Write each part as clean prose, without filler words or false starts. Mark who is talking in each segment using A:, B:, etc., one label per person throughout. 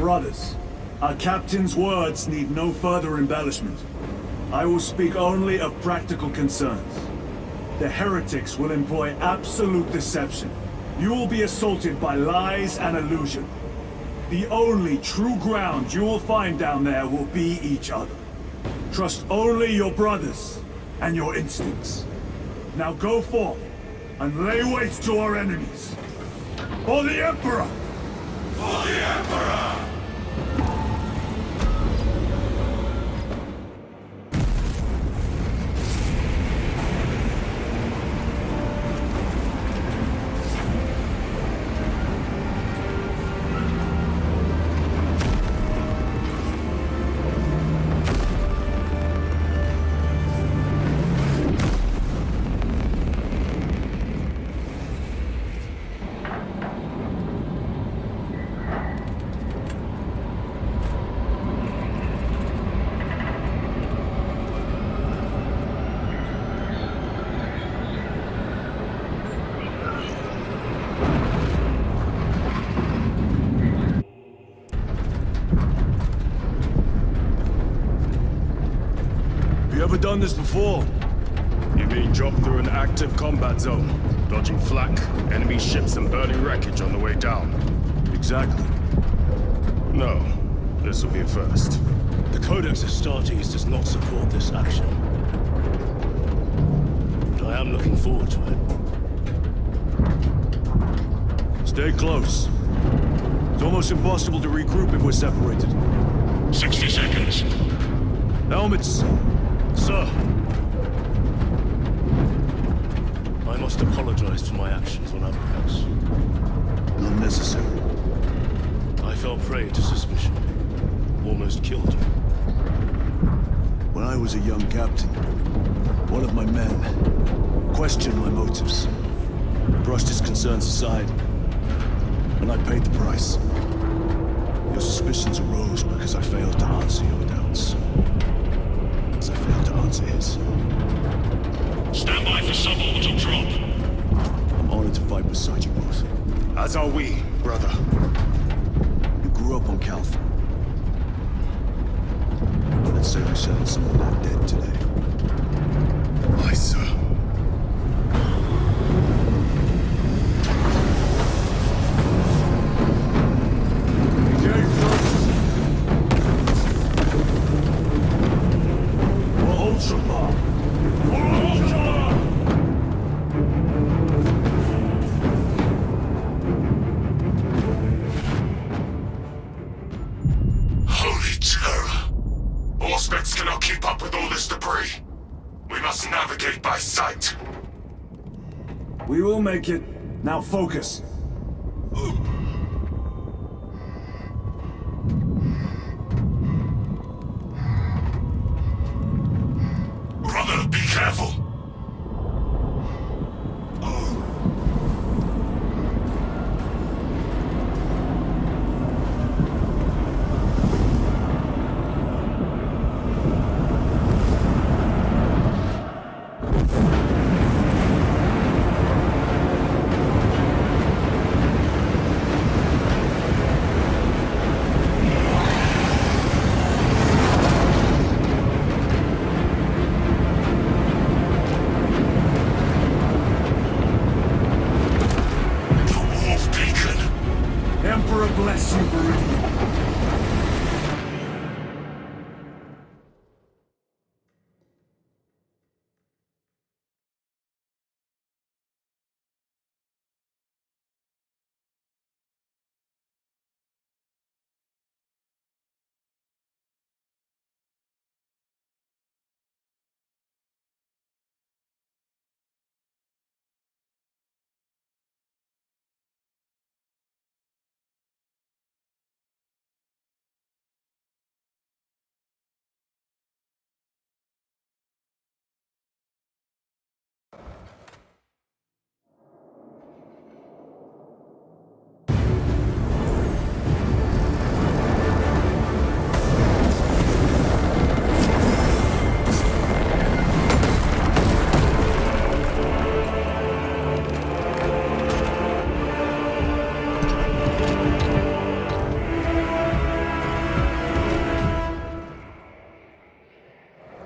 A: Brothers, our captain's words need no further embellishment. I will speak only of practical concerns. The heretics will employ absolute deception. You will be assaulted by lies and illusion. The only true ground you will find down there will be each other. Trust only your brothers and your instincts. Now go forth and lay waste to our enemies. For the Emperor!
B: For the Emperor!
A: Ever done this before?
C: You mean drop through an active combat zone, dodging flak, enemy ships and burning wreckage on the way down?
A: Exactly.
C: No, this will be a first.
D: The Codex Astartes does not support this action. But I am looking forward to it.
A: Stay close. It's almost impossible to regroup if we're separated.
B: 60 seconds.
A: Helmets!
D: Sir! I must apologize for my actions on Abrax.
A: Not necessary.
D: I fell prey to suspicion. Almost killed you.
A: When I was a young captain, one of my men questioned my motives, brushed his concerns aside, and I paid the price. Your suspicions arose because I failed to answer your doubts. As I failed to answer his.
B: Stand by for suborbital drop.
A: I'm honored to fight beside you both.
C: As are we, brother.
A: You grew up on Calth. Let's say we settled someone not dead today.
C: Aye, sir.
B: Holy terror! Auspex cannot keep up with all this debris. We must navigate by sight.
A: We will make it. Now focus.
B: Brother, be careful!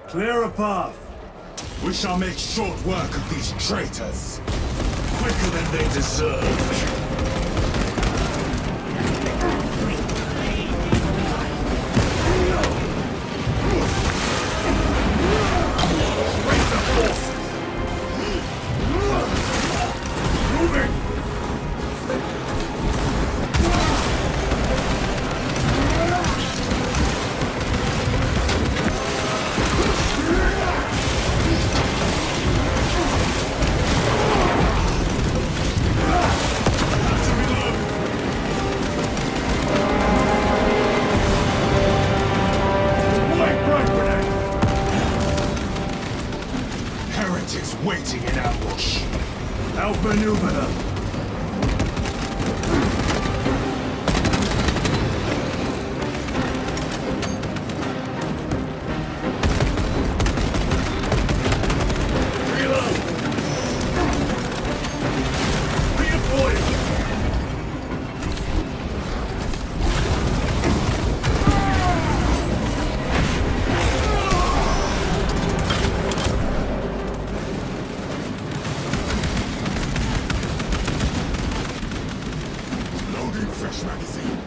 A: Clear a path.
B: We shall make short work of these traitors. Quicker than they deserve. Waiting in ambush.
A: Outmaneuver them.
B: Reload! Redeploy! Fresh magazine.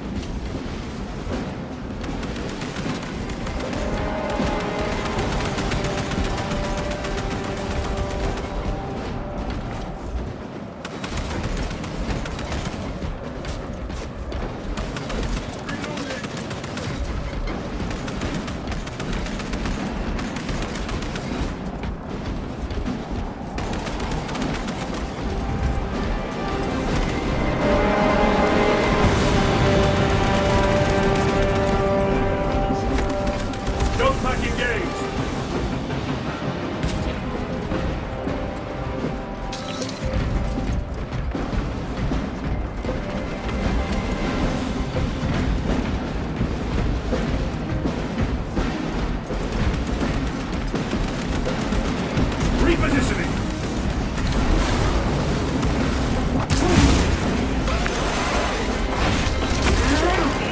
A: Repositioning!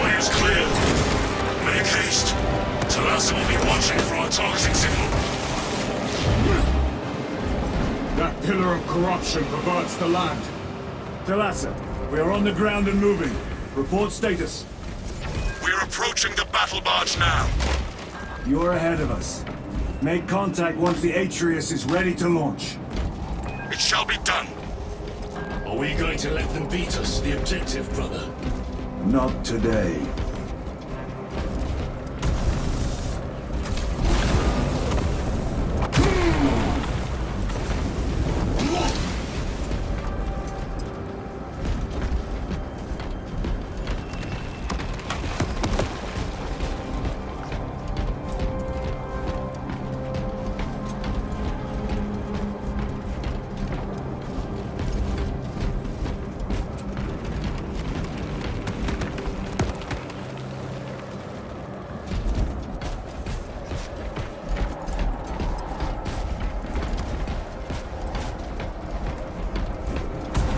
B: Way is clear. Make haste. Talassa will be watching for our targeting signal.
A: That pillar of corruption perverts the land. Talassa, we are on the ground and moving. Report status.
B: We're approaching the battle barge now.
A: You're ahead of us. Make contact once the Atreus is ready to launch.
B: It shall be done.
D: Are we going to let them beat us, the objective, brother?
A: Not today.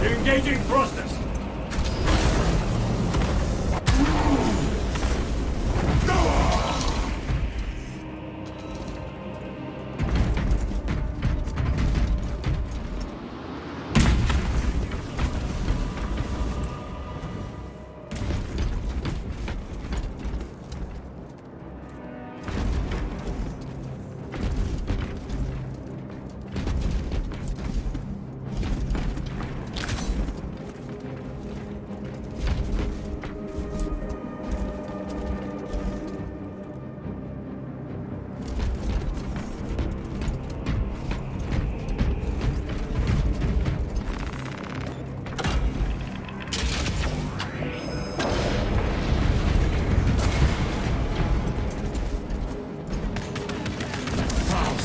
A: Engaging thrusters!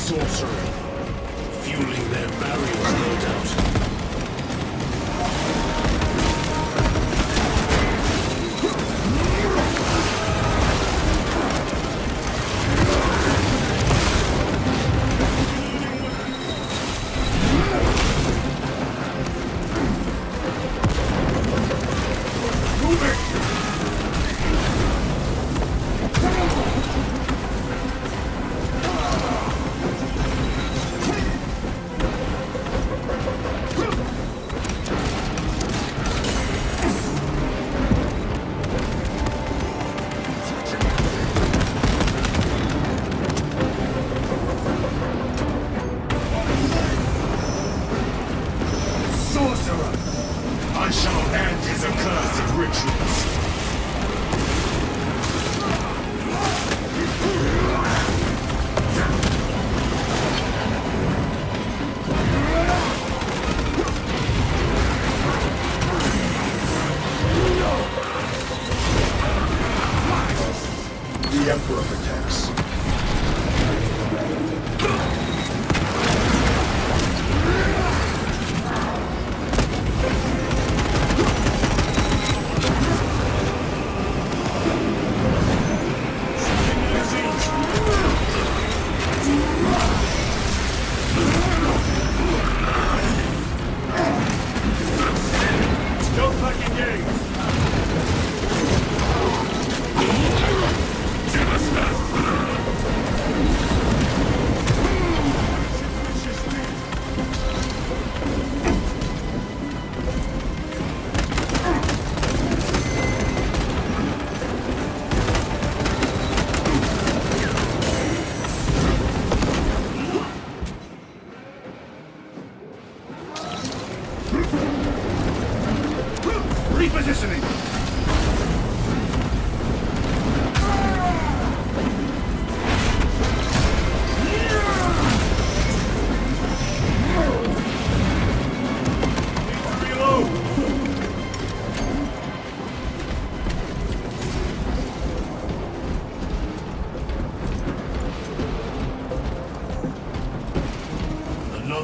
D: Sorcery. Fueling their barriers, no doubt.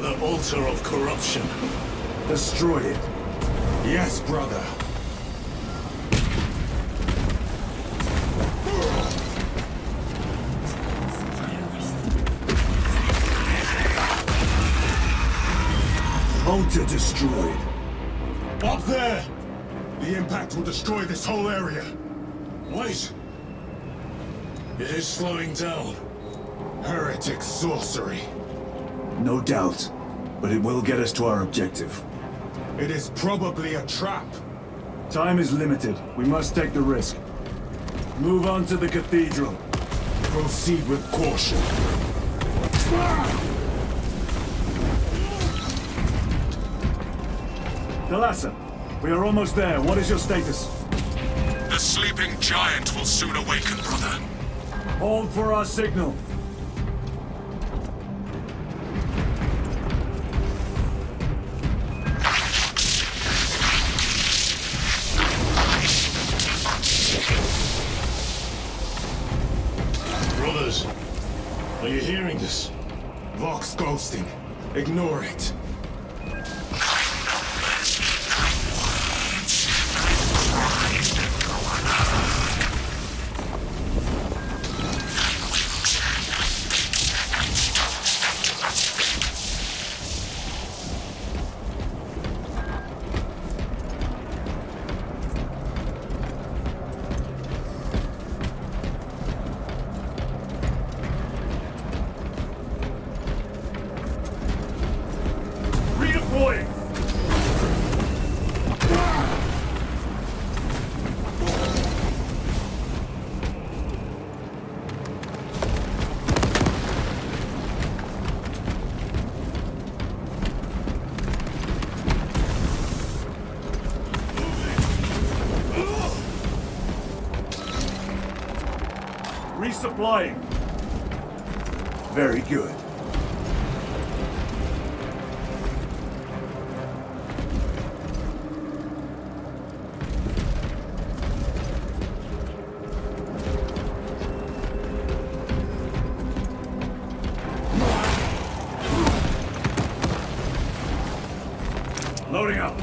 D: another altar of corruption.
A: Destroy it.
B: Yes, brother.
A: Altar destroyed.
B: Up there! The impact will destroy this whole area.
D: Wait! It is slowing down.
B: Heretic sorcery.
A: No doubt. But it will get us to our objective.
B: It is probably a trap.
A: Time is limited. We must take the risk. Move on to the cathedral.
B: Proceed with caution.
A: Thalassa, we are almost there. What is your status?
B: The sleeping giant will soon awaken, brother.
A: Hold for our signal.
D: Brothers, are you hearing this?
B: Vox ghosting. Ignore it.
A: Redeploying! Resupplying. Very good. Loading up.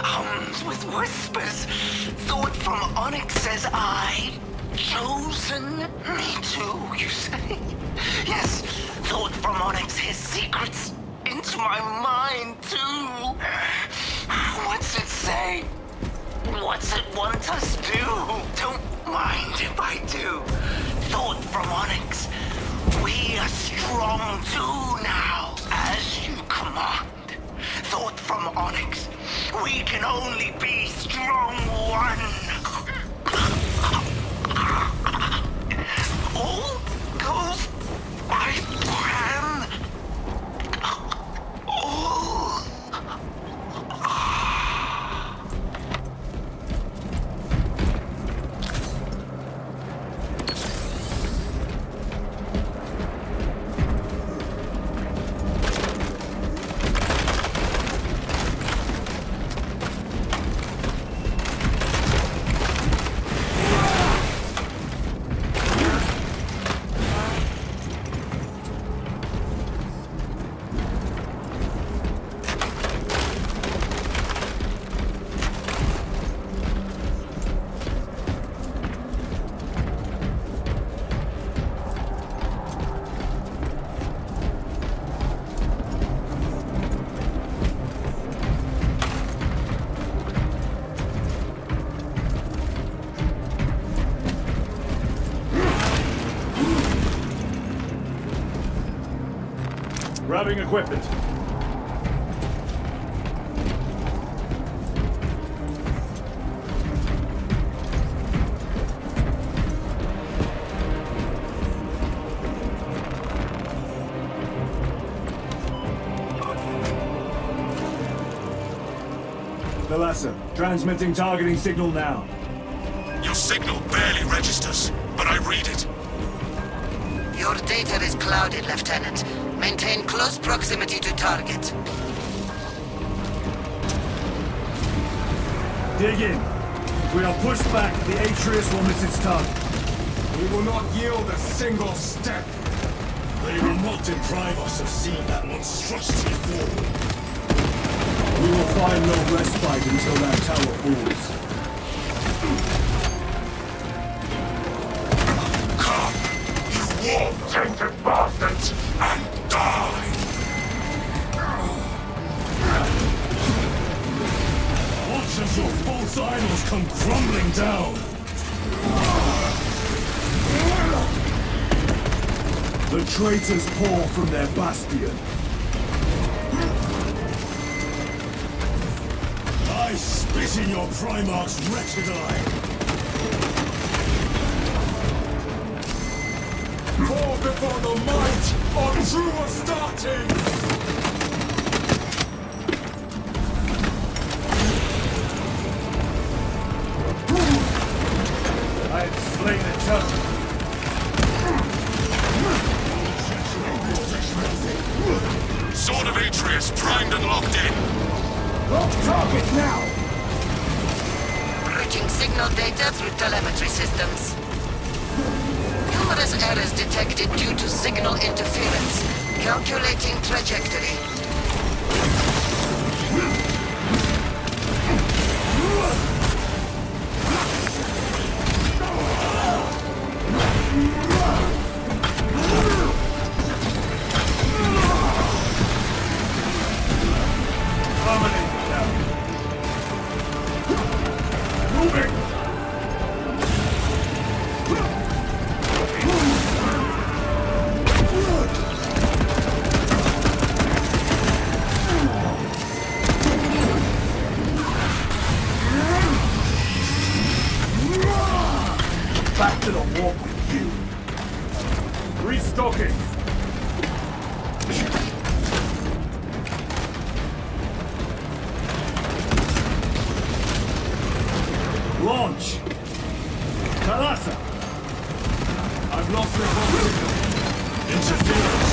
E: Hums with whispers. Thought from Onyx says I. Chosen me too, you say? Yes, thought from Onyx his secrets into my mind too. What's it say? What's it want us to do? Don't mind if I do. Thought from Onyx. We are strong too now, as you command. Thought from Onyx. We can only be strong one. All goes by plan. All.
A: Grabbing equipment. Thalassa, transmitting targeting signal now.
B: Your signal barely registers, but I read it.
E: Your data is clouded, Lieutenant. Maintain close proximity to target.
A: Dig in. If we are pushed back, the Atreus will miss its target.
B: We will not yield a single step.
C: They will not deprive us of seeing that monstrosity fall.
A: We will find no respite until that tower falls.
B: Come, you war-tainted bastards, and die!
C: Watch as your false idols come crumbling down!
A: The traitors pour from their bastion.
C: I spit in your Primarch's wretched eye!
B: Fall before the might of true Astartes!
A: I have slain the tower.
B: Sword of Atreus primed and locked in.
A: Lock target now!
E: Routing signal data through telemetry systems. Numerous errors detected due to signal interference. Calculating trajectory.
A: Dominate them. Moving! Back to the walk with you. Restocking. Launch! Thalassa! I've lost the signal.
C: Interference!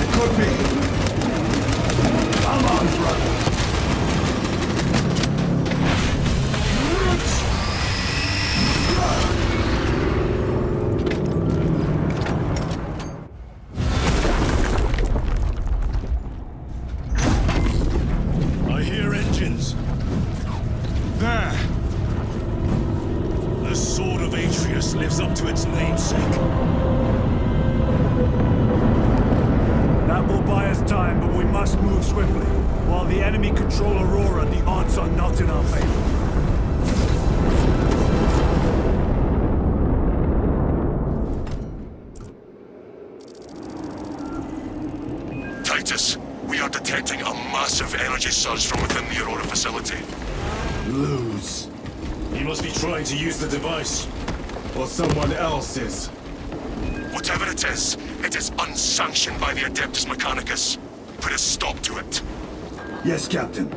A: It could be. Come on, brother.
C: I hear engines.
B: There!
C: The Sword of Atreus lives up to its namesake.
A: That will buy us time, but we must move swiftly. While the enemy control Aurora, the odds are not in our favor.
B: Titus, we are detecting a massive energy surge from within the Aurora facility.
A: Lose.
C: He must be trying to use the device.
A: Or someone else is.
B: Whatever it is unsanctioned by the Adeptus Mechanicus. Put a stop to it.
A: Yes, Captain.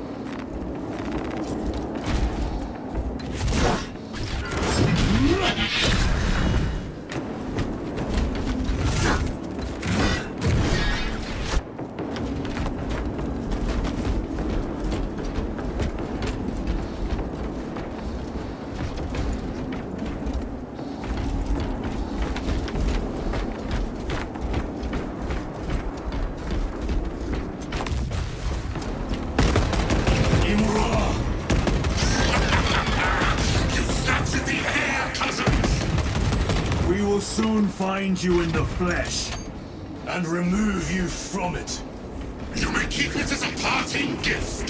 A: We will soon find you in the flesh.
C: And remove you from it.
B: You may keep it as a parting gift.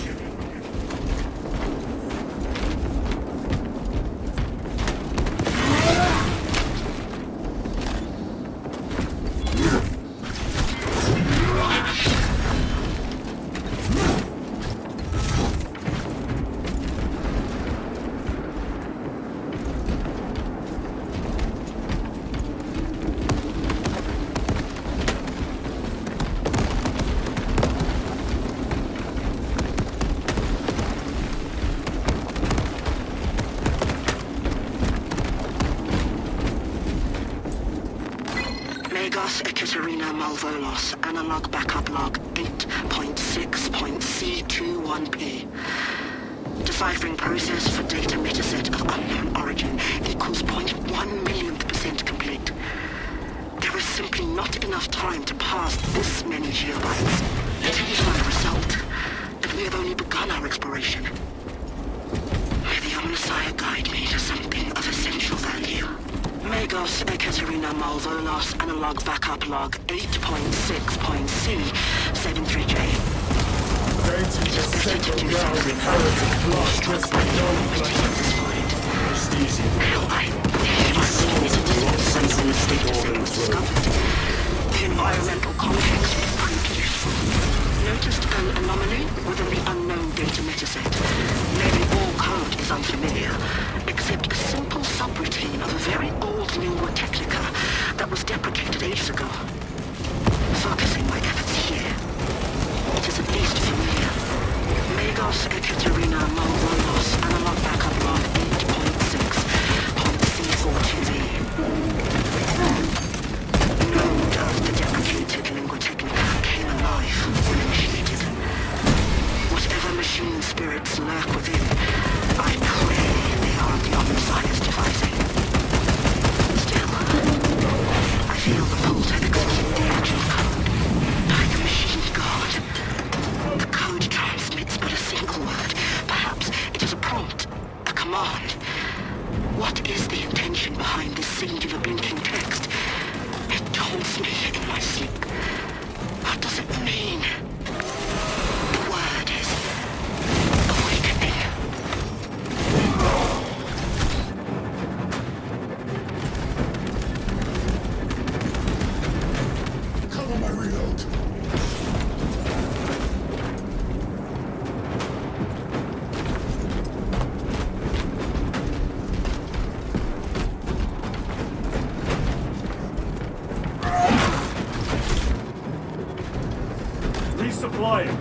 E: Malvolos, analog backup log 8.6.C21P. Deciphering process for data metaset of unknown origin equals 0.1 millionth percent complete. There is simply not enough time to pass this many geobytes. Until we find a result, and we have only begun our exploration. May the Omnissiah guide me to something of essential value. Magos Ekaterina Malvolos, analog backup log 8.6.C73J.
C: Dating the sacred ground in heretic blood just beyond like most easy. These souls will not sense which the order is
E: Discovered. The environmental context proved useful. Noticed an anomaly within the unknown data metaset. Nearly all code is unfamiliar, except a simple subroutine of a very old lingua technica that was deprecated ages ago. Focusing my efforts here, it is at least familiar. Magos Ekaterina Malvolos, analog backup log 8.6.C42V. Node of the deprecated lingua technica came alive when initiated. Whatever machine spirits lurk within, I pray they are of the Omnissiah's devising. Still, I feel the pull to execute the actual code. Like a machine god. The code transmits but a single word. Perhaps it is a prompt, a command. What is the intention behind this singular blinking text? It taunts me in my sleep. What does it mean? The word is awakening.
B: Cover my reload.
A: Resupplying.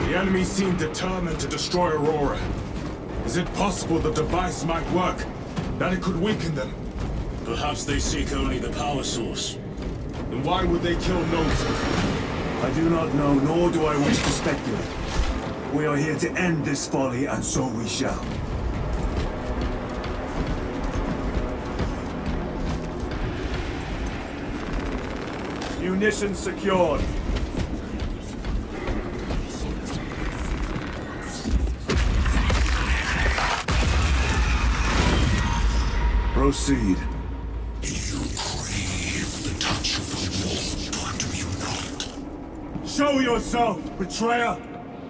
C: The enemy seem determined to destroy Aurora. Is it possible the device might work? That it could weaken them?
D: Perhaps they seek only the power source.
C: Then why would they kill Nose?
A: I do not know, nor do I wish to speculate. We are here to end this folly, and so we shall. Munitions secured. Proceed.
B: You crave the touch of the Lord, do you not?
A: Show yourself, betrayer!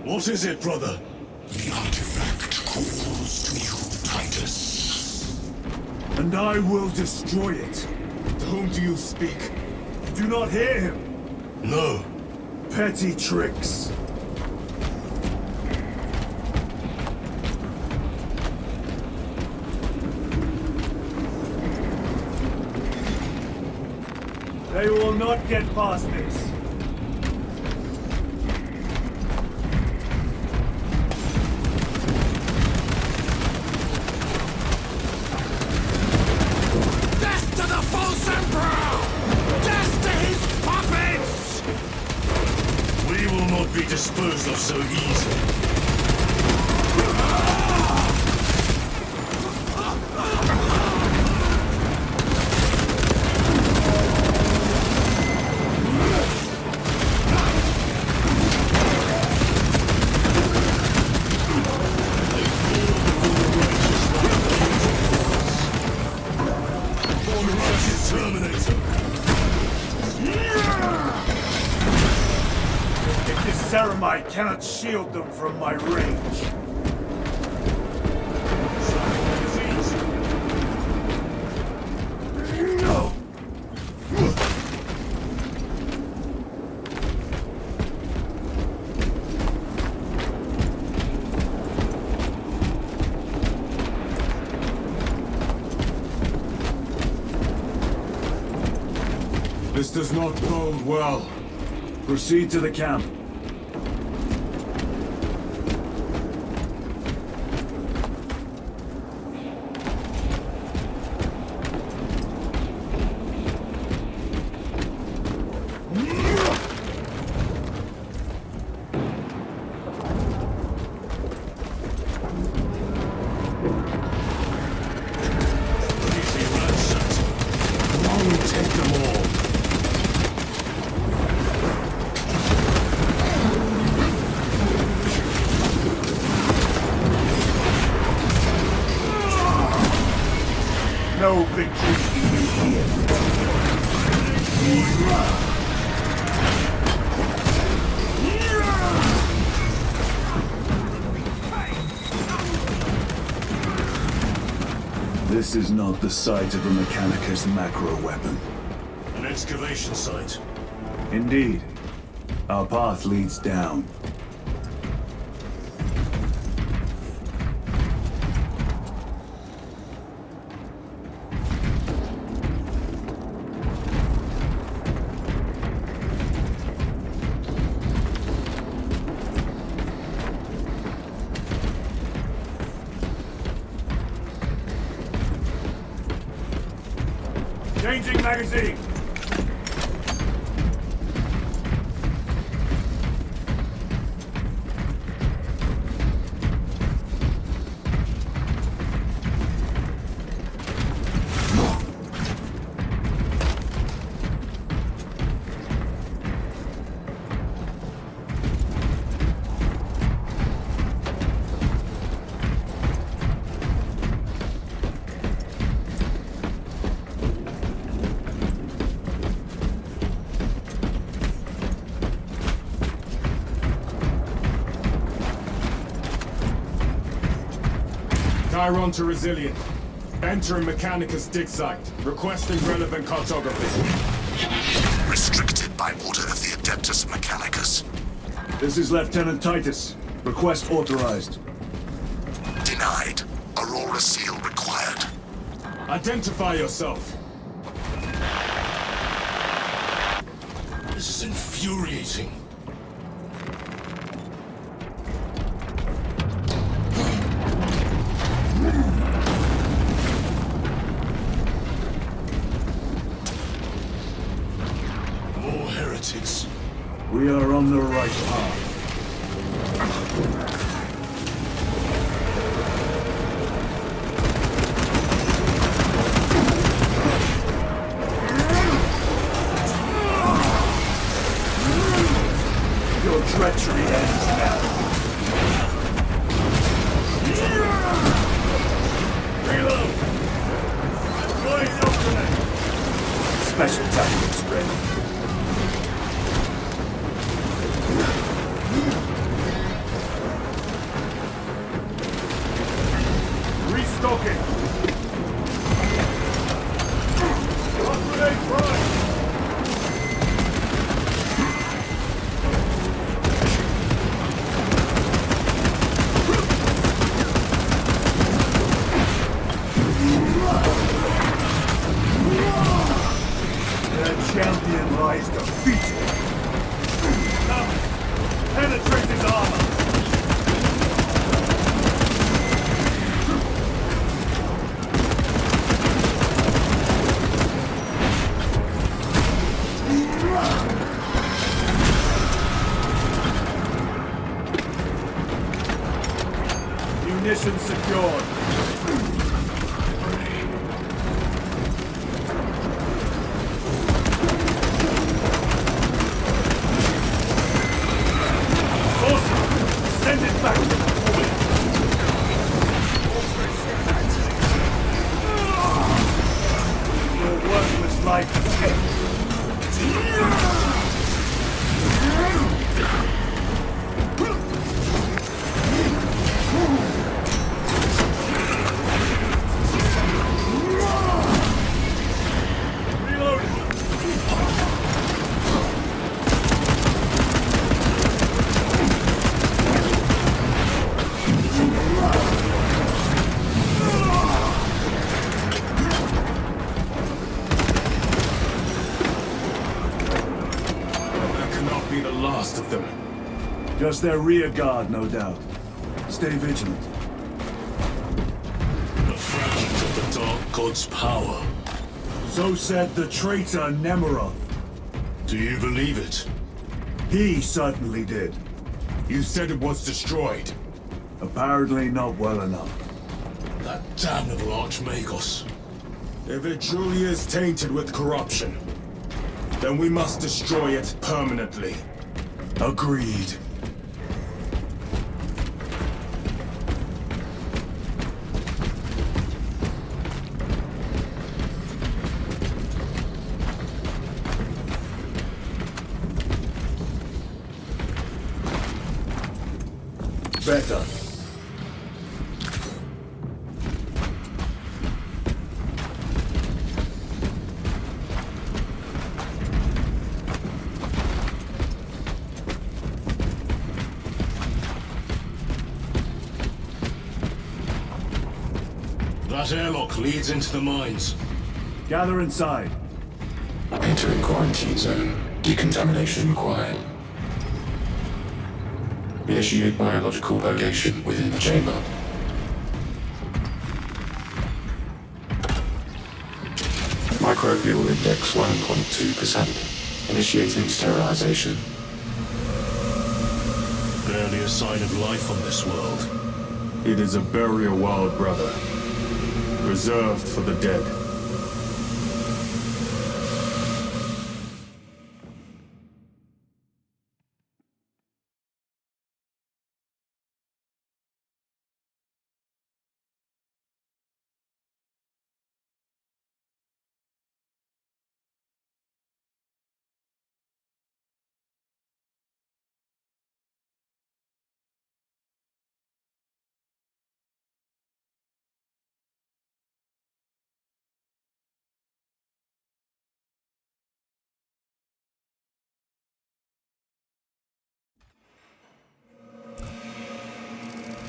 D: What is it, brother?
B: The artifact calls to you, Titus.
A: And I will destroy it. To whom do you speak? You do not hear him.
D: No.
A: Petty tricks. They will not get past this.
B: Death to the false emperor! Death to his puppets!
D: We will not be disposed of so easily. Terminator!
A: If this ceramite cannot shield them from my range.
C: This does not bode well.
A: Proceed to the camp.
C: Take them all.
A: No victory here. This is not the site of a Mechanicus macro weapon.
D: An excavation site.
A: Indeed. Our path leads down. Changing magazine!
C: Chiron to Resilient. Entering Mechanicus dig site. Requesting relevant cartography.
B: Restricted by order of the Adeptus Mechanicus.
A: This is Lieutenant Titus. Request authorized.
B: Denied. Aurora seal required.
C: Identify yourself.
D: This is infuriating. More heretics.
A: We are on the right path. Your treachery ends now. Reload! Deploy your grenade! Special tactics ready. Restocking! Hot grenade prime! Champion lies defeated. Come, penetrate his armor. Just their rear guard, no doubt. Stay vigilant.
D: A fragment of the Dark God's power.
A: So said the traitor Nemerov.
D: Do you believe it?
A: He certainly did.
C: You said it was destroyed.
A: Apparently not well enough.
D: That damnable Archmagos.
C: If it truly is tainted with corruption, then we must destroy it permanently.
A: Agreed. Better.
D: That airlock leads into the mines.
A: Gather inside.
F: Entering quarantine zone. Decontamination required. Initiate biological purgation within the chamber. Microbial index 1.2%. Initiating sterilization.
D: Barely a sign of life on this world.
C: It is a burial wild, brother. Reserved for the dead.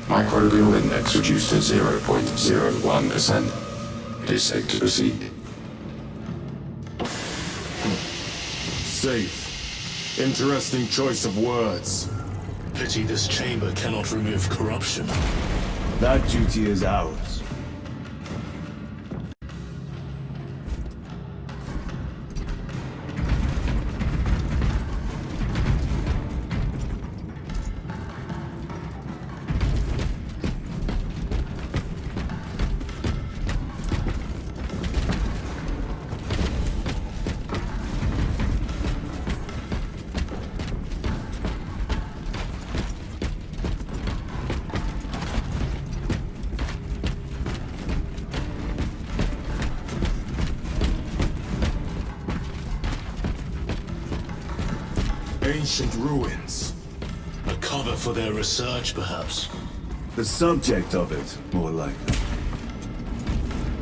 F: Microbial index reduced to 0.01%. It is safe to proceed.
C: Safe. Interesting choice of words.
D: Pity this chamber cannot remove corruption.
A: That duty is ours.
C: Ancient ruins.
D: A cover for their research, perhaps.
A: The subject of it, more likely.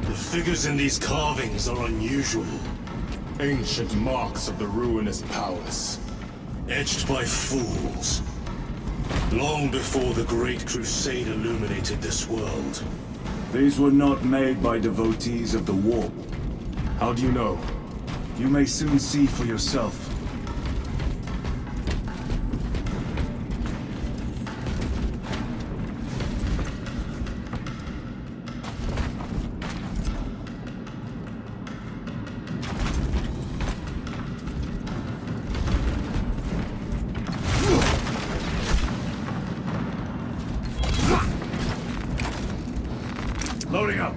D: The figures in these carvings are unusual.
C: Ancient marks of the ruinous powers.
D: Etched by fools. Long before the Great Crusade illuminated this world.
A: These were not made by devotees of the warp.
C: How do you know?
A: You may soon see for yourself. Loading up.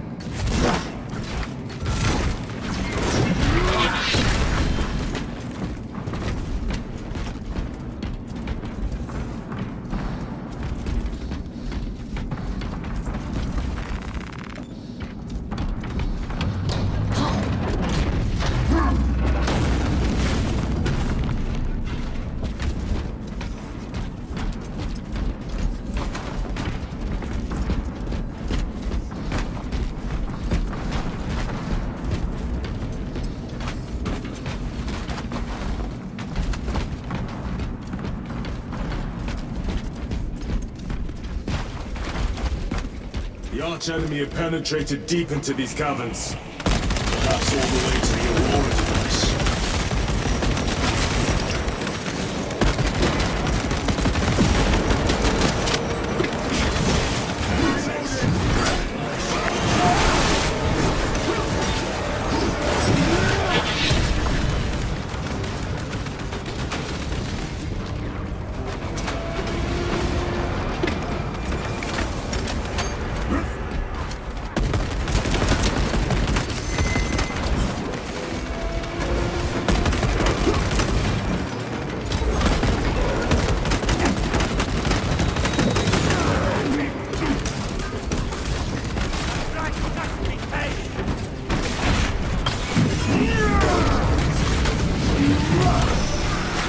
C: The arch-enemy have penetrated deep into these caverns.
D: Perhaps all the way to the Aurora device.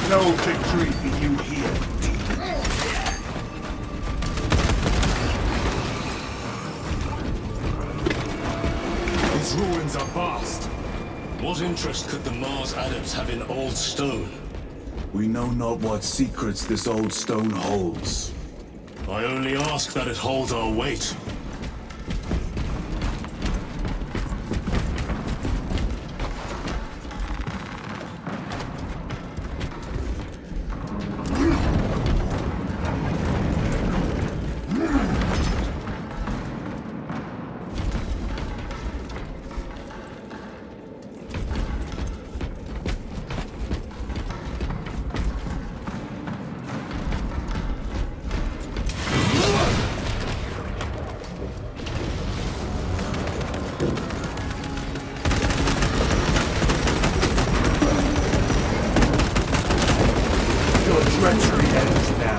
A: No victory for you here, demon.
C: These ruins are vast.
D: What interest could the Mars adepts have in old stone?
A: We know not what secrets this old stone holds.
D: I only ask that it holds our weight.
A: Your treachery ends now.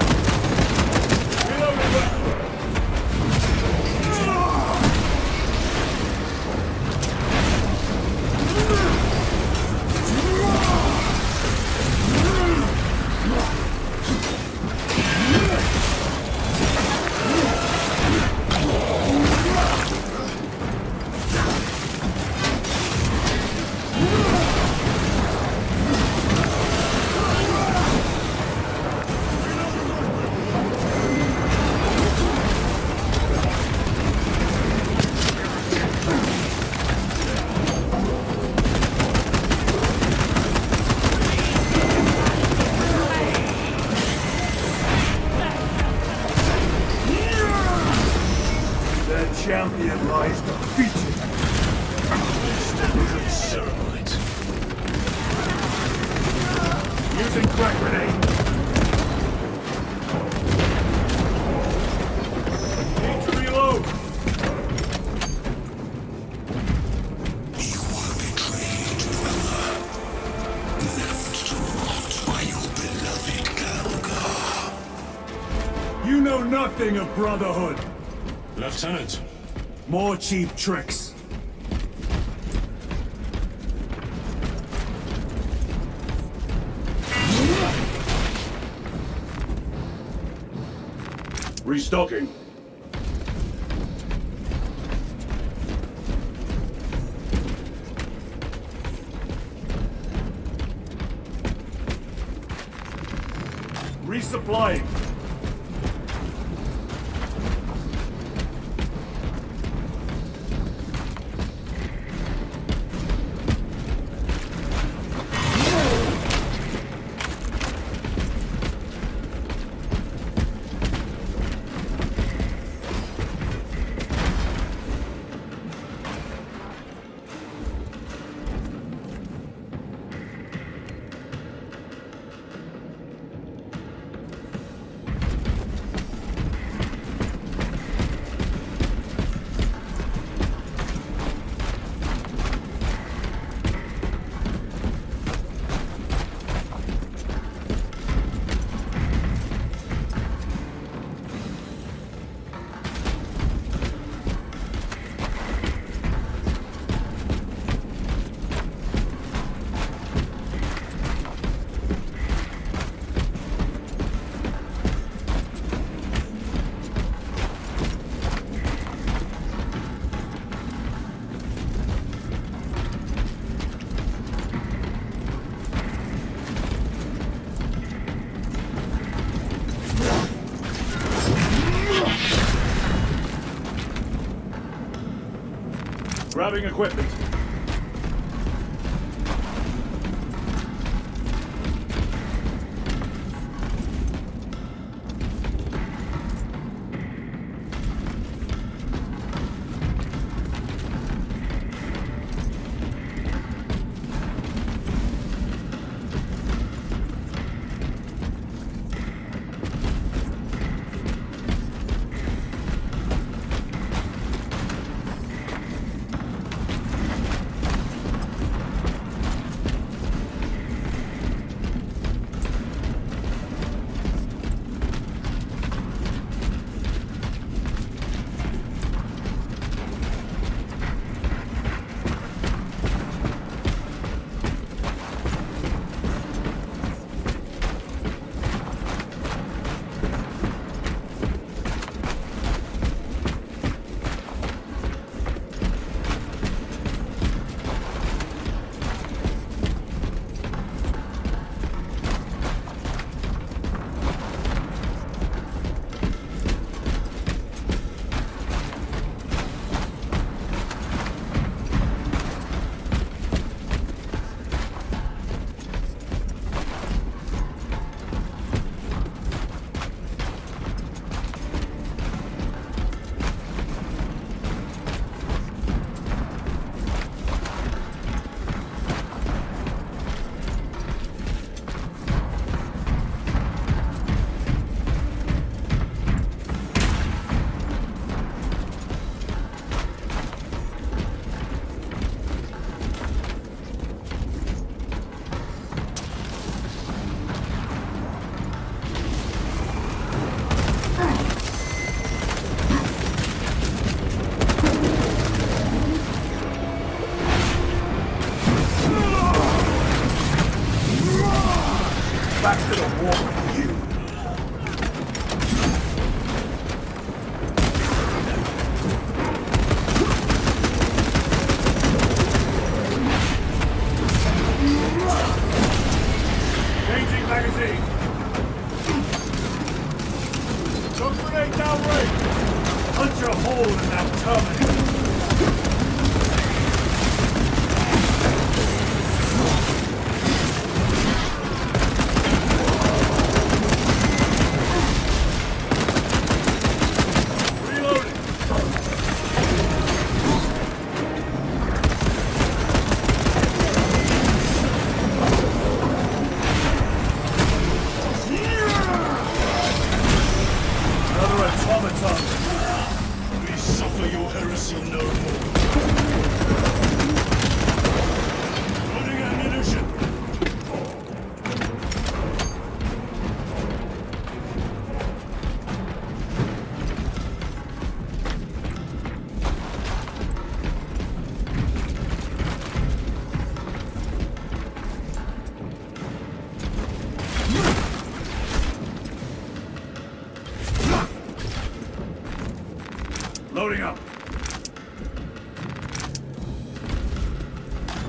A: Their champion lies defeated.
D: Ceramite.
A: Using crack grenade. Need to reload.
D: You are betrayed, brother. Left to rot by your beloved Galgar.
A: You know nothing of brotherhood.
D: Lieutenant,
A: More cheap tricks. Restocking. Resupplying. Grabbing equipment.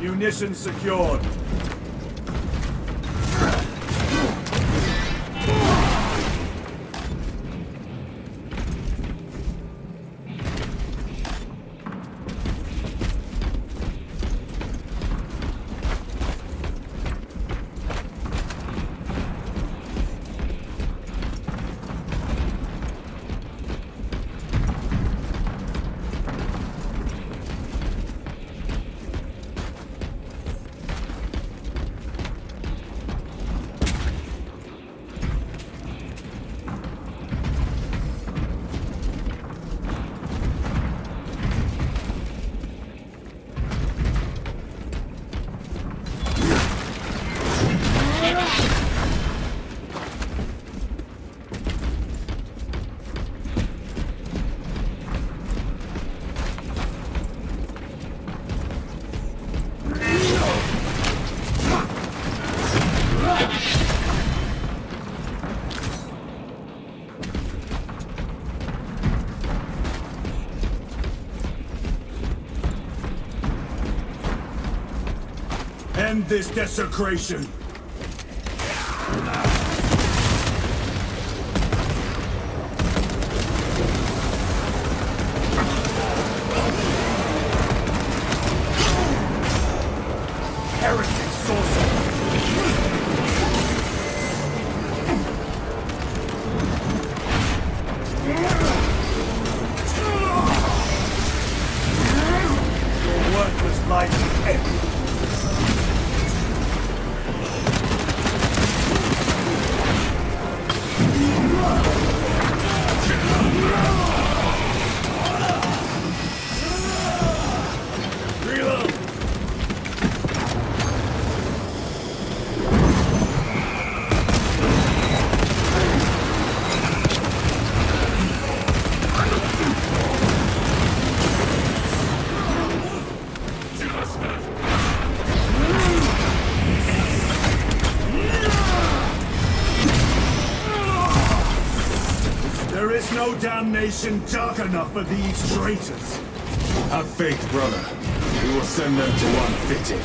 A: Munitions secured. End this desecration! Heretic sorcerer! Your worthless life is empty! There is no damnation dark enough for these traitors.
C: Have faith, brother. We will send them to one fitting.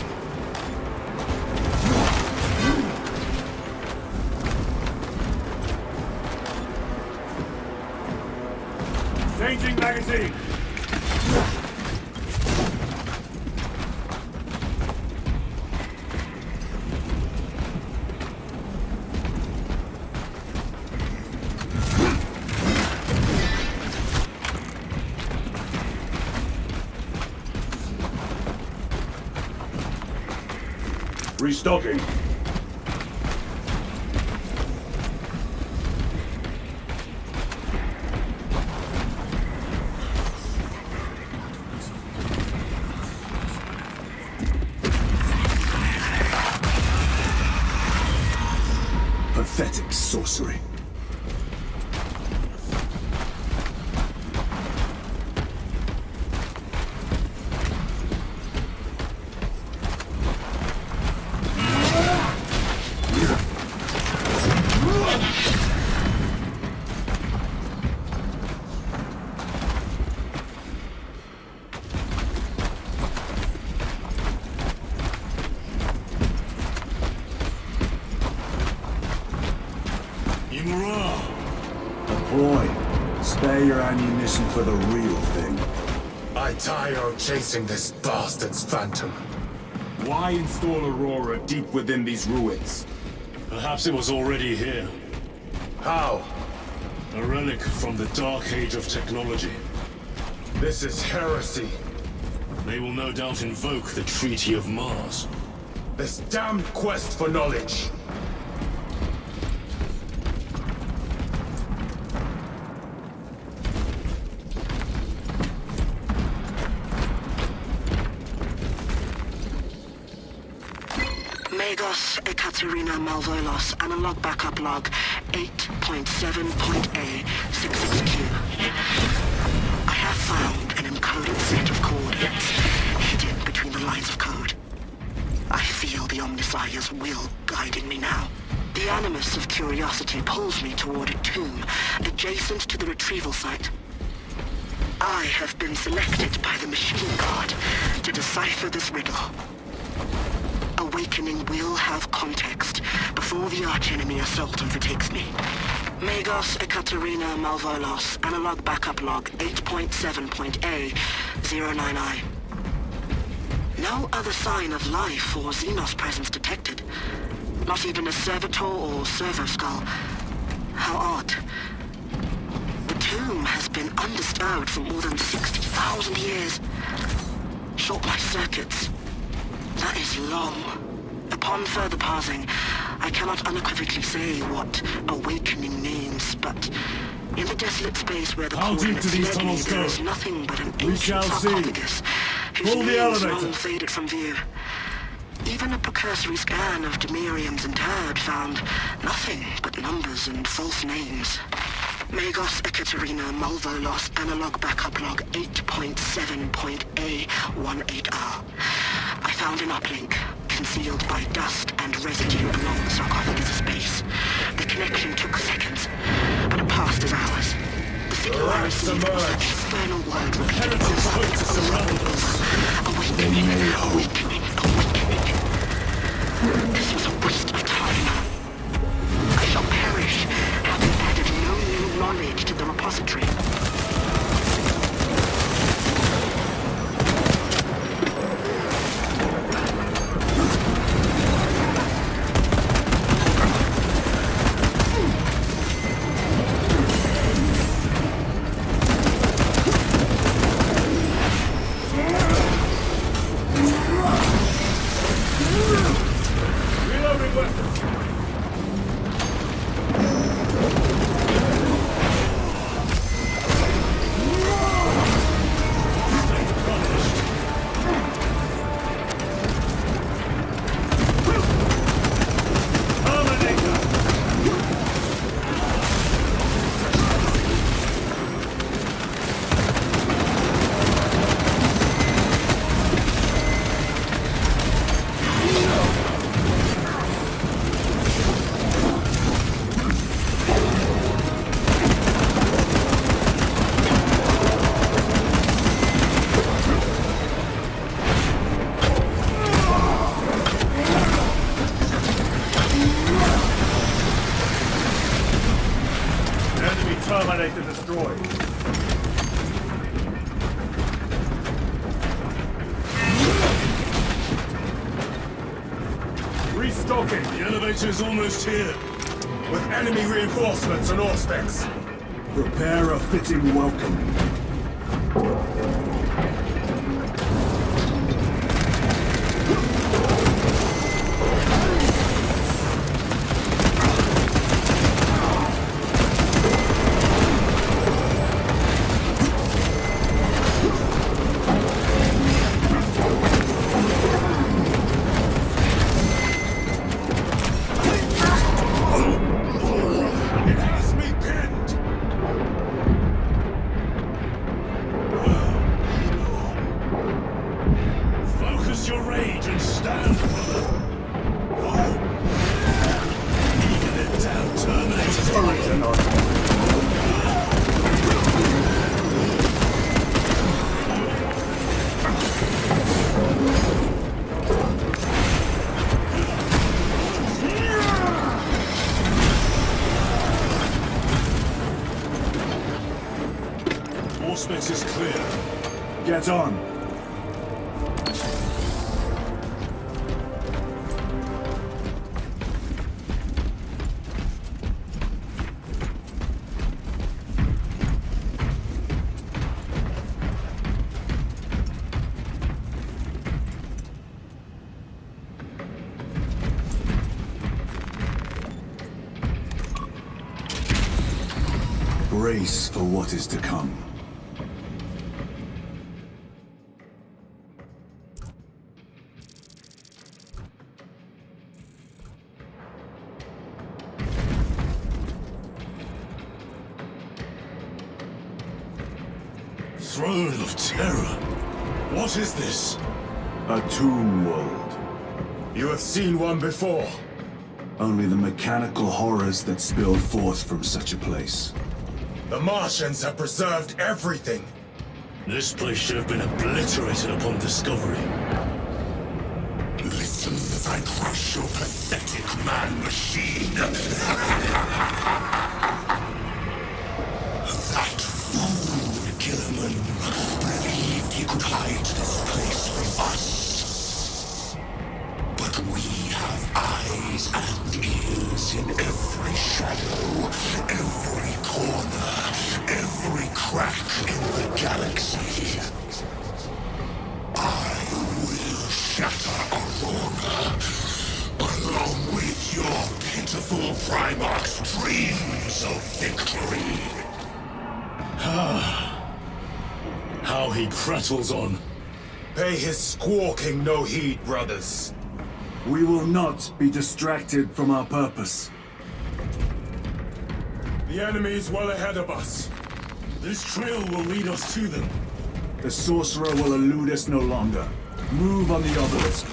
A: Changing magazine! Restocking. Pathetic sorcery. Boy, spare your ammunition for the real thing.
B: I tire of chasing this bastard's phantom.
C: Why install Aurora deep within these ruins?
D: Perhaps it was already here.
B: How?
D: A relic from the dark age of technology.
B: This is heresy.
D: They will no doubt invoke the Treaty of Mars.
B: This damned quest for knowledge.
E: Magos Ekaterina Malvolos, analog backup log 8.7.A66Q. I have found an encoded set of coordinates hidden between the lines of code. I feel the Omnissiah's will guiding me now. The animus of curiosity pulls me toward a tomb adjacent to the retrieval site. I have been selected by the machine guard to decipher this riddle. awakening will have context before the archenemy assault overtakes me. Magos Ekaterina Malvolos, analog backup log 8.7.A 099. No other sign of life or Xenos presence detected. Not even a servitor or servo skull. How odd. The tomb has been undisturbed for more than 60,000 years. Short life circuits. That is long. Upon further parsing, I cannot unequivocally say what awakening means, but in the desolate space where the
A: How deep do these tunnels
E: there
A: go?
E: is nothing but an
A: We
E: ancient
A: shall see.
E: sarcophagus whose
A: Pull the
E: names
A: elevator.
E: long faded from view. Even a precursory scan of Demirium's interred found nothing but numbers and false names. Magos Ekaterina Malvolos analog backup log 8.7.A18R. I found an uplink, concealed by dust and residue along the sarcophagus's base. The connection took seconds, but it passed as hours. The signal I received was an infernal word repeated.
A: Heretics hope to surround us.
E: Awakening, awakening, awakening. This was a waste of time. I shall perish, having added no new knowledge to the repository.
A: Reloading weapons. Enemy Terminator destroyed. Restocking.
D: The elevator's almost here.
C: With enemy reinforcements and Auspex.
A: Prepare a fitting welcome.
C: It has me pinned!
D: Focus your rage and stand, brother. Even it down, Terminator's Auspex is clear.
A: Get on. Brace for what is to come.
D: Throne of Terror. What is this?
A: A tomb world.
C: You have seen one before.
A: Only the mechanical horrors that spilled forth from such a place.
C: The Martians have preserved everything.
D: This place should have been obliterated upon discovery.
C: Listen
D: as I crush your pathetic man-machine. That fool, Gilliman, believed he could hide this place from us. But we have eyes and ears in every shadow, every corner, every crack in the galaxy. I will shatter Aurora, along with your pitiful Primarch's dreams of victory.
C: How he prattles on.
G: Pay his squawking no heed, brothers.
A: We will not be distracted from our purpose.
G: The enemy is well ahead of us.
C: This trail will lead us to them.
A: The sorcerer will elude us no longer. Move on the obelisk.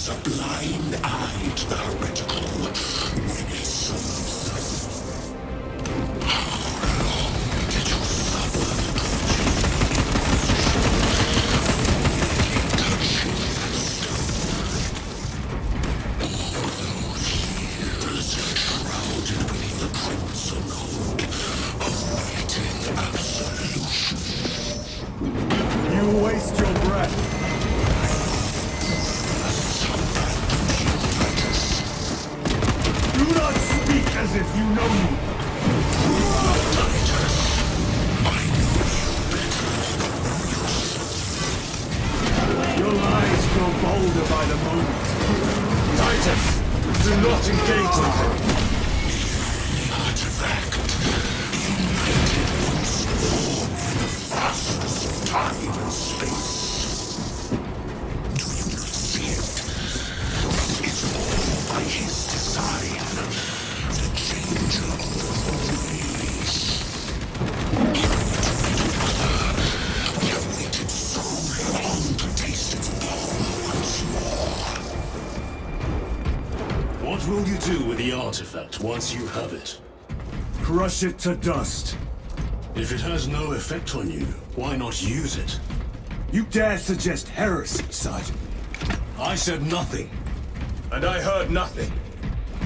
D: A blind eye to the heretical when it serves them. How long did you suffer the touching that stone? All those years shrouded beneath the crimson hood, awaiting absolution.
A: You waste your breath. Do not speak as if you know me.
D: Titus, I know you better than you know yourself.
A: Your lies grow bolder by the moment.
G: Titus, do not engage with him.
D: The artifact, united once more in the fastness of time and space. Do you not see it? This is all by his design. The changer of the race. We have waited so long to taste its power once more.
C: What will you do with the artifact once you have it?
A: Crush it to dust.
C: If it has no effect on you, why not use it?
A: You dare suggest heresy, Sergeant?
C: I said nothing.
G: And I heard nothing.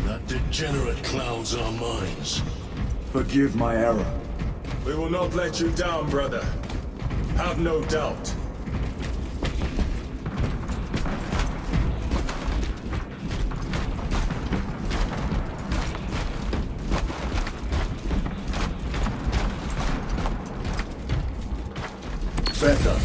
C: That degenerate clouds our minds.
A: Forgive my error.
G: We will not let you down, brother. Have no doubt.
A: Better.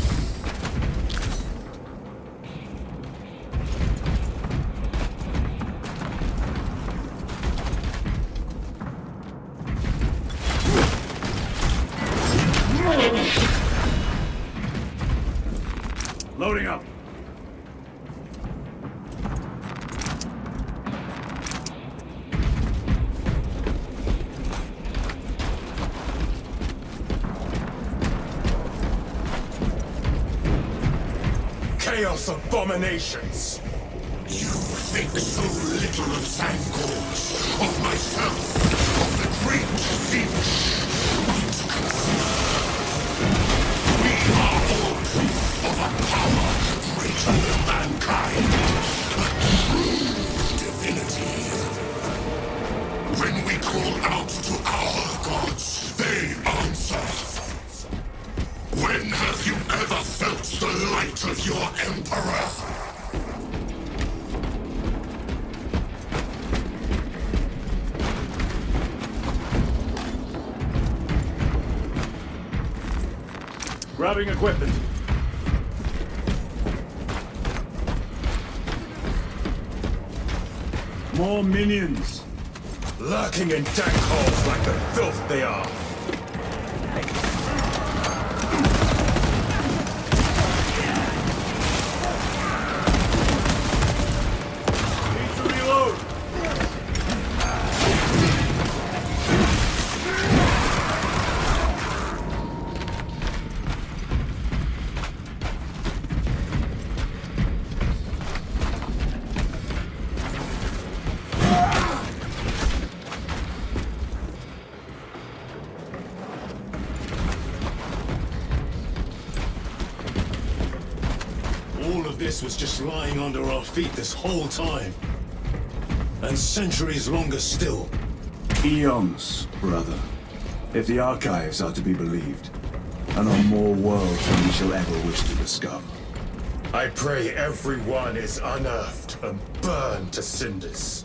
A: Loading up.
G: Chaos abominations!
D: You think so little of Zangors, of myself.
A: Grabbing equipment. More minions.
G: Lurking in dank holes like the filth they are.
A: Need to reload.
C: All of this was just lying under our feet this whole time. And centuries longer still.
A: Eons, brother. If the archives are to be believed. And on more worlds than we shall ever wish to discover.
G: I pray everyone is unearthed and burned to cinders.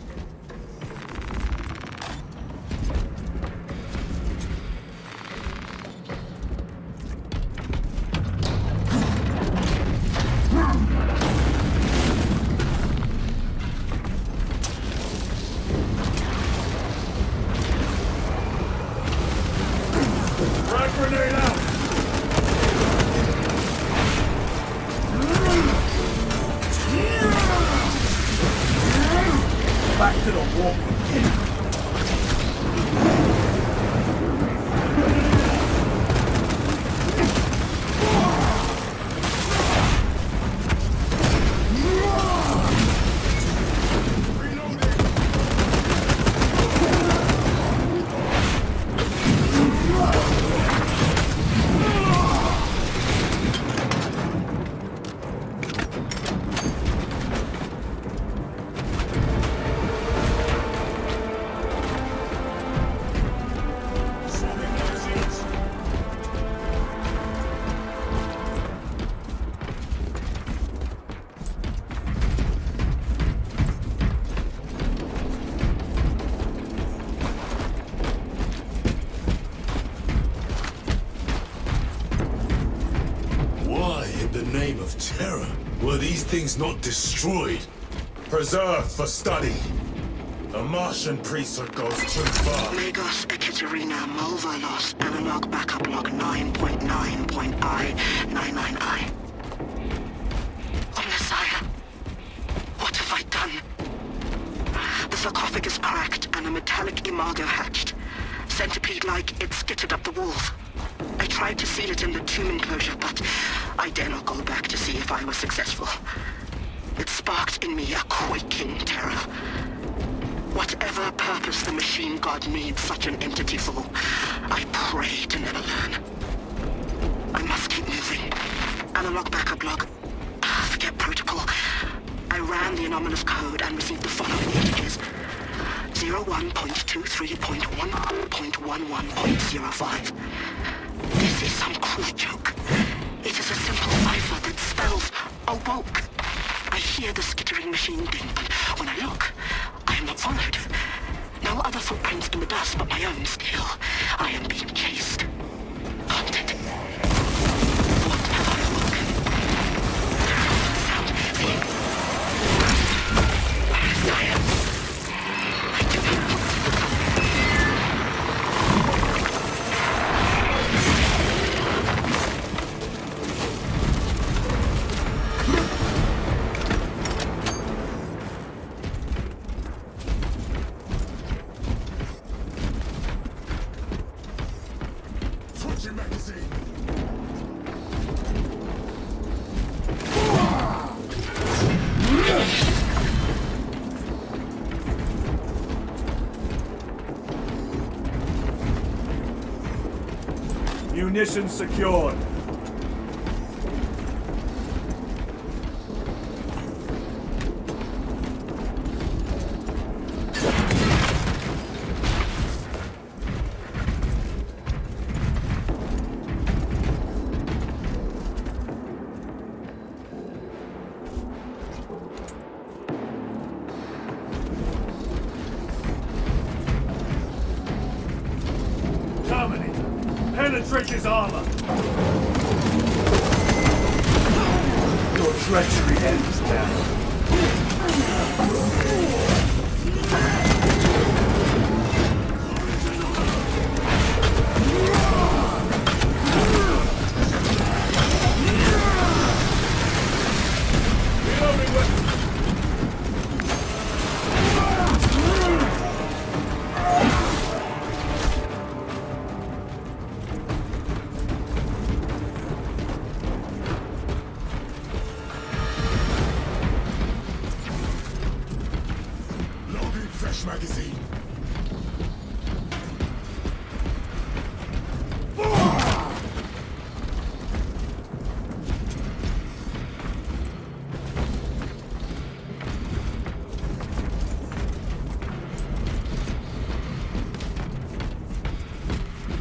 A: Frag grenade out! Back to the wall.
C: Why, in the name of terror, were these things not destroyed?
G: Preserved for study. The Martian priesthood goes too far.
E: Megos Ekaterina Mulvalos analog backup log 9.9.I99I. Omnissiah, what have I done? The sarcophagus cracked and a metallic imago hatched. Centipede-like, it skittered up the walls. I tried to seal it in the tomb enclosure, but I dare not go back to see if I was successful. It sparked in me a quaking terror. Whatever purpose the machine god needs such an entity for, I pray to never learn. I must keep moving. Analog backup log. Forget protocol. I ran the anomalous code and received the following images. 01.23.1.11.05. This is some cruel joke. It is a simple cipher that spells awoke. I hear the skittering machine ding, but when I look, I am not followed. No other footprints in the dust but my own still. I am being chased. Haunted. What have I awoken? Sound. See? Messiah. I do not want to look up.
G: Switching magazine.
A: Munitions secured. Terminator, penetrate his armor. treachery ends now.
G: Loading fresh magazine.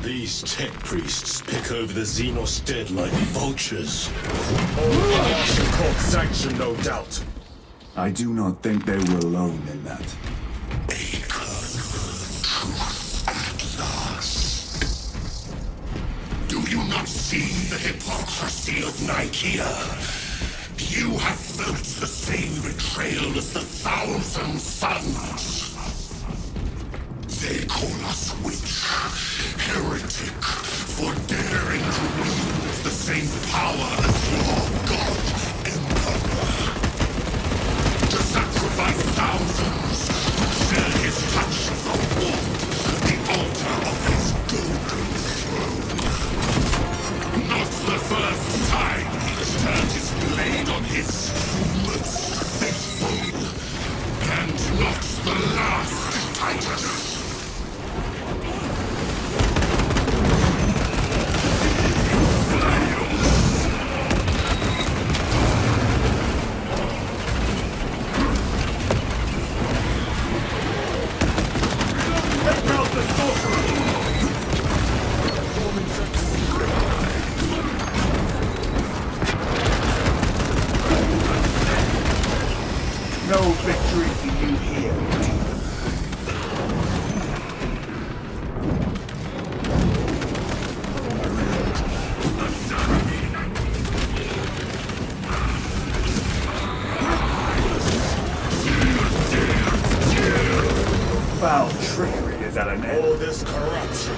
C: These tech priests pick over the Xenos dead like vultures.
G: All court sanction, no doubt.
A: I do not think they were alone in that.
D: At last. Do you not see the hypocrisy of Nicaea? You have felt the same betrayal as the Thousand Suns. They call us witch, heretic, for daring to wield the same power as your god, Emperor. To sacrifice thousands, to share his touch of the warmth, the altar of his golden throne. Not the first time he's turned his blade on his most faithful, and not the last, Titus.
A: Take out the sorcerer! No victory for you here. Foul trickery is at an end.
G: All this corruption,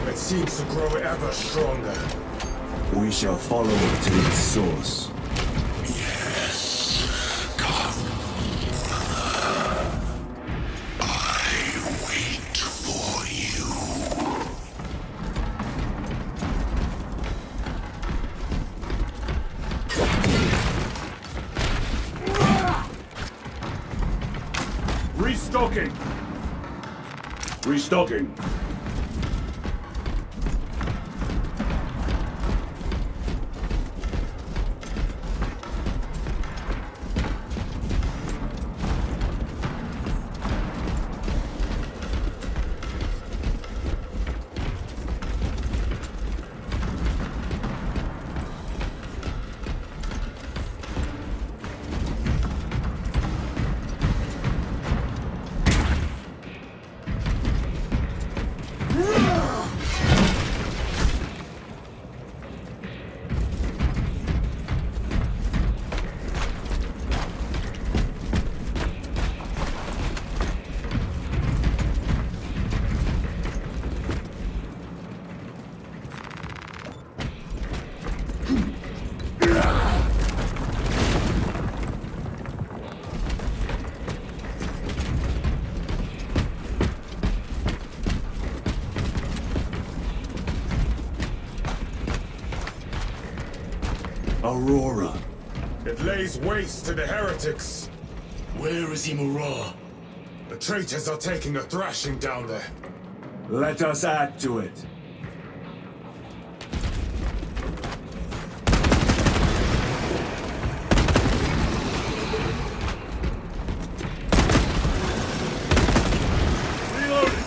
G: it seems to grow ever stronger.
A: We shall follow it to its source.
D: Yes, come, brother. I wait for you.
A: Restocking! Restocking! Aurora.
G: It lays waste to the heretics.
C: Where is Imura?
G: The traitors are taking a thrashing down there.
A: Let us add to it. Reloading!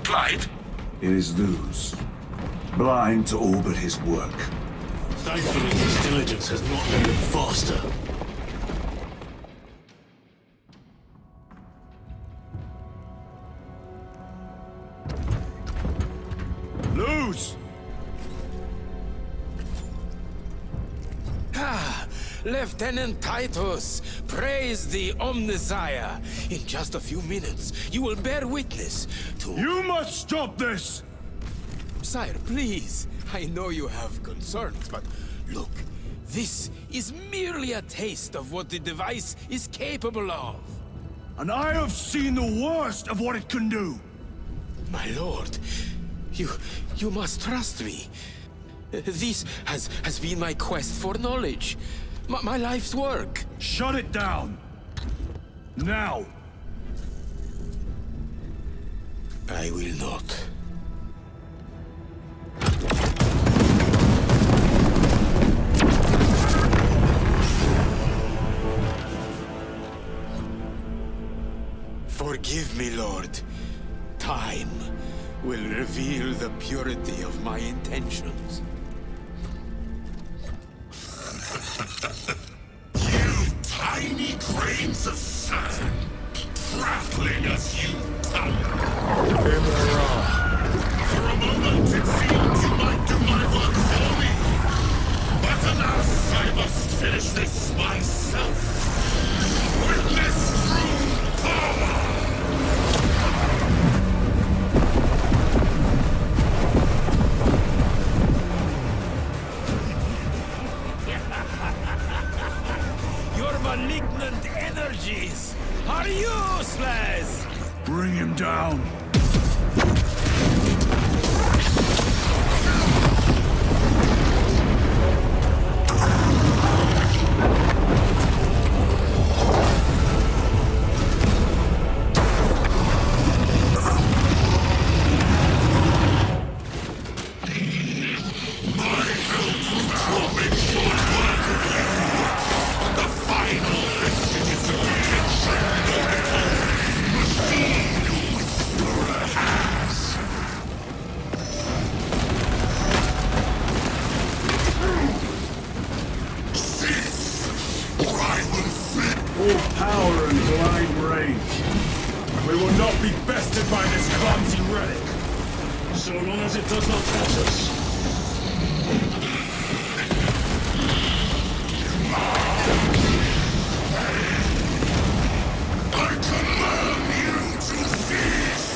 B: replied?
A: It is Luz. Blind to all but his work.
C: Thankfully, his diligence has not made him faster.
A: Luz!
H: Lieutenant Titus, praise the Omnissiah. In just a few minutes, you will bear witness to...
A: You must stop this!
H: Sire, please. I know you have concerns, but look, this is merely a taste of what the device is capable of.
A: And I have seen the worst of what it can do!
H: My lord, you must trust me. This has been my quest for knowledge. My life's work.
A: Shut it down! Now!
H: I will not. Forgive me, Lord. Time will reveal the purity of my intentions.
D: You tiny grains of sand, prattling as you thunder. For a moment it seemed you might do my work for me. But alas, I must finish this myself. Witness true power!
H: Your malignant energies are useless!
A: Bring him down! Power and blind rage. We will not be bested by this clumsy relic.
C: So long as it does not touch us.
D: I command you to cease!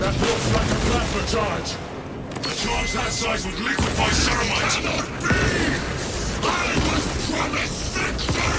G: That looks like a plasma charge.
B: A charge that size would liquefy Ceramite!
D: Cannot be! I was promised victory!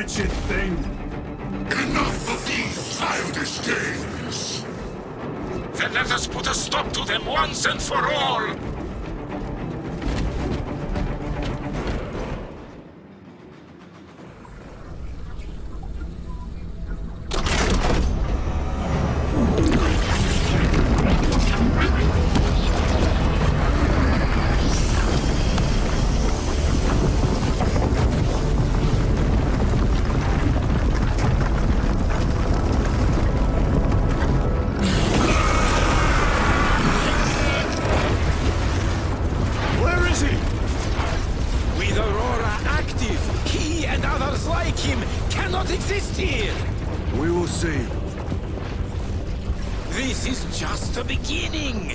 A: wretched thing!
D: Enough of these childish games!
B: Then let us put a stop to them once and for all!
H: Exist here!
A: We will see.
H: This is just the beginning.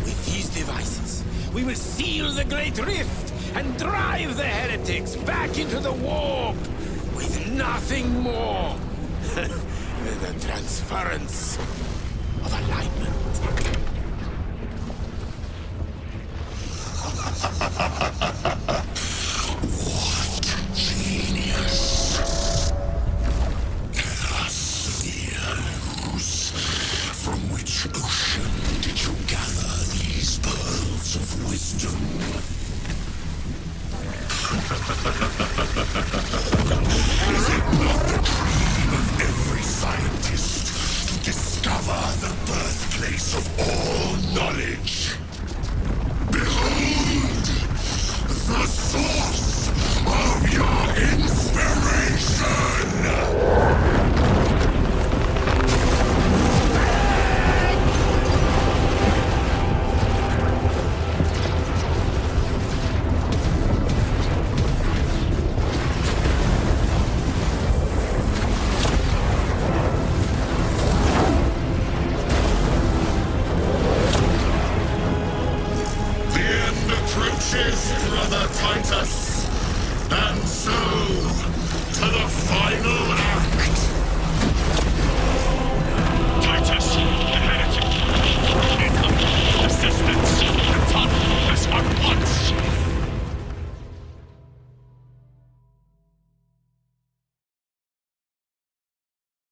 H: With these devices, we will seal the Great Rift and drive the heretics back into the warp with nothing more than the transference of alignment.